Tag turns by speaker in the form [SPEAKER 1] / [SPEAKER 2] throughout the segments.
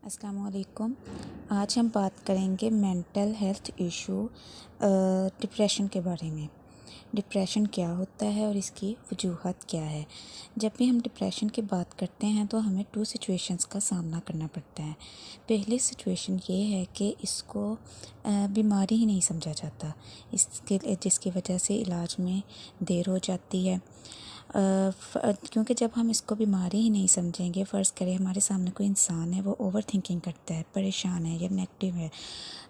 [SPEAKER 1] अस्सलाम वालेकुम। आज हम बात करेंगे मेंटल हेल्थ इशू डिप्रेशन के बारे में। डिप्रेशन क्या होता है और इसकी वजूहत क्या है। जब भी हम डिप्रेशन की बात करते हैं तो हमें 2 सिचुएशंस का सामना करना पड़ता है। पहली सिचुएशन ये है कि इसको बीमारी ही नहीं समझा जाता, जिसकी वजह से इलाज में देर हो जाती है। क्योंकि जब हम इसको बीमारी ही नहीं समझेंगे, फ़र्ज़ करें हमारे सामने कोई इंसान है, वो ओवर थिंकिंग करता है, परेशान है या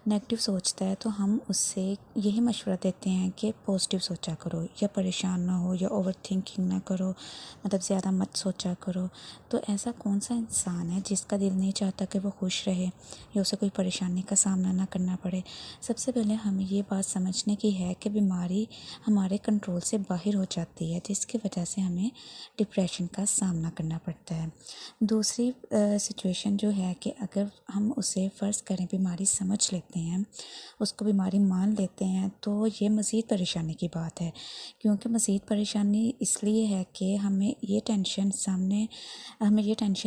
[SPEAKER 1] नेगेटिव सोचता है, तो हम उससे यही मशवरा देते हैं कि पॉजिटिव सोचा करो, या परेशान ना हो, या ओवर थिंकिंग ना करो, मतलब ज़्यादा मत सोचा करो। तो ऐसा कौन सा इंसान है जिसका दिल नहीं चाहता कि वो खुश रहे या उसे कोई परेशानी का सामना ना करना पड़े। सबसे पहले हमें ये बात समझने की है कि बीमारी हमारे कंट्रोल से बाहर हो जाती है, जिसकी वजह से हमें डिप्रेशन का सामना करना पड़ता है। दूसरी सिचुएशन जो है कि अगर हम उसे फ़र्ज़ करें बीमारी समझ लेते हैं, उसको बीमारी मान लेते हैं, तो ये मज़ीद परेशानी की बात है। क्योंकि मज़ीद परेशानी इसलिए है कि हमें ये टेंशन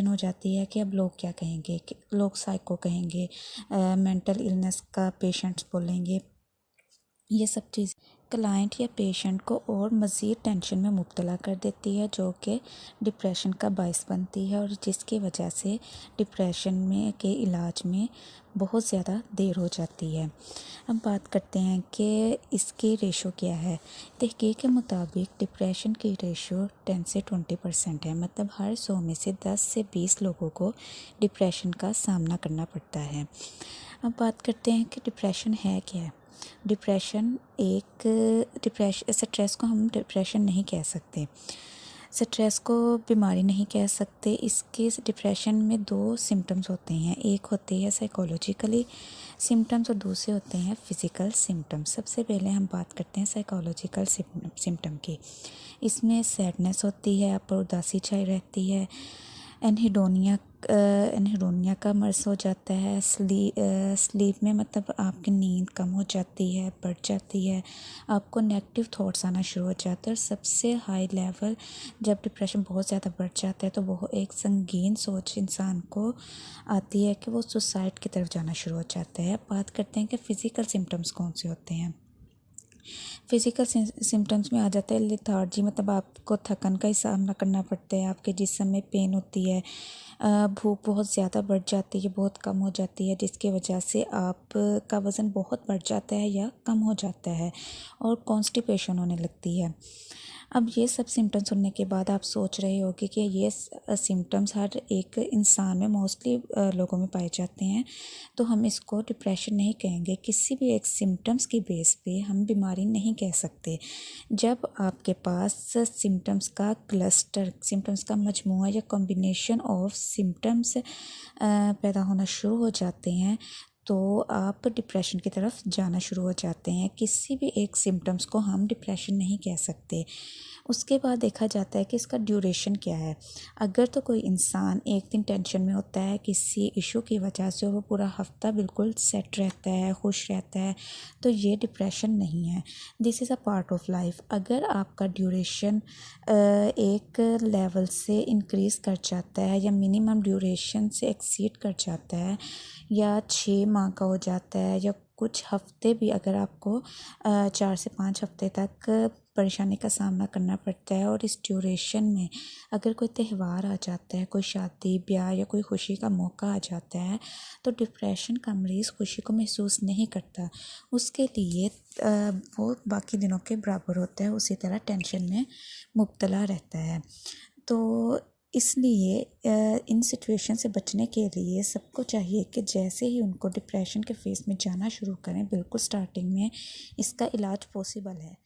[SPEAKER 1] हो जाती है कि अब लोग क्या कहेंगे, कि लोग साइको कहेंगे, मेंटल इलनेस का पेशेंट्स बोलेंगे। ये सब चीज़ क्लाइंट या पेशेंट को और मज़ीद टेंशन में मुब्तला कर देती है, जो कि डिप्रेशन का बायस बनती है, और जिसकी वजह से डिप्रेशन में के इलाज में बहुत ज़्यादा देर हो जाती है। अब बात करते हैं कि इसकी रेशो क्या है। तहकीक के मुताबिक डिप्रेशन की रेशो 10 से 20% है, मतलब हर 100 में से 10 से 20 लोगों को डिप्रेशन का सामना करना पड़ता है। अब बात करते हैं कि डिप्रेशन है क्या है। स्ट्रेस को हम डिप्रेशन नहीं कह सकते, स्ट्रेस को बीमारी नहीं कह सकते। इसके डिप्रेशन में 2 सिम्टम्स होते हैं, एक होते हैं साइकोलॉजिकली सिम्टम्स और दूसरे होते हैं फ़िज़िकल सिम्टम्स। सबसे पहले हम बात करते हैं साइकोलॉजिकल सिम्टम की। इसमें सैडनेस होती है, आप पर उदासी छाई रहती है, एनहेडोनिया का मर्ज़ हो जाता है, स्लीप में मतलब आपकी नींद कम हो जाती है, बढ़ जाती है, आपको नेगेटिव थॉट्स आना शुरू हो जाते हैं। और सबसे हाई लेवल जब डिप्रेशन बहुत ज़्यादा बढ़ जाता है तो वो एक संगीन सोच इंसान को आती है कि वो सुसाइड की तरफ जाना शुरू हो जाता है। बात करते हैं कि फ़िज़िकल सिम्टम्स कौन से होते हैं। फ़िज़िकल सिम्टम्स में आ जाता है लेथार्जी, मतलब आपको थकन का ही सामना करना पड़ता है, आपके जिस्म में पेन होती है, भूख बहुत ज़्यादा बढ़ जाती है, बहुत कम हो जाती है, जिसकी वजह से आपका वज़न बहुत बढ़ जाता है या कम हो जाता है, और कॉन्स्टिपेशन होने लगती है। अब ये सब सिम्टम्स सुनने के बाद आप सोच रहे होगे कि ये सिम्टम्स हर एक इंसान में, मोस्टली लोगों में पाए जाते हैं, तो हम इसको डिप्रेशन नहीं कहेंगे। किसी भी एक सिम्टम्स की बेस पे हम बीमारी नहीं कह सकते। जब आपके पास सिम्टम्स का मजमूआ या कॉम्बिनेशन ऑफ सिम्टम्स पैदा होना शुरू हो जाते हैं, तो आप डिप्रेशन की तरफ जाना शुरू हो जाते हैं। किसी भी एक सिम्टम्स को हम डिप्रेशन नहीं कह सकते। उसके बाद देखा जाता है कि इसका ड्यूरेशन क्या है। अगर तो कोई इंसान एक दिन टेंशन में होता है किसी इशू की वजह से, और वो पूरा हफ्ता बिल्कुल सेट रहता है, खुश रहता है, तो ये डिप्रेशन नहीं है। This is a part of life. अगर आपका ड्यूरेशन एक लेवल से इंक्रीज़ कर जाता है, या मिनिमम ड्यूरेशन से एक्सीड कर जाता है, या 6 माह का हो जाता है, या कुछ हफ्ते भी अगर आपको 4 से 5 हफ्ते तक परेशानी का सामना करना पड़ता है, और इस ड्यूरेशन में अगर कोई त्यौहार आ जाता है, कोई शादी ब्याह या कोई खुशी का मौका आ जाता है, तो डिप्रेशन का मरीज़ खुशी को महसूस नहीं करता। उसके लिए वो बाकी दिनों के बराबर होता है, उसी तरह टेंशन में मुब्तला रहता है। तो इसलिए इन सिचुएशन से बचने के लिए सबको चाहिए कि जैसे ही उनको डिप्रेशन के फेज़ में जाना शुरू करें, बिल्कुल स्टार्टिंग में इसका इलाज पॉसिबल है।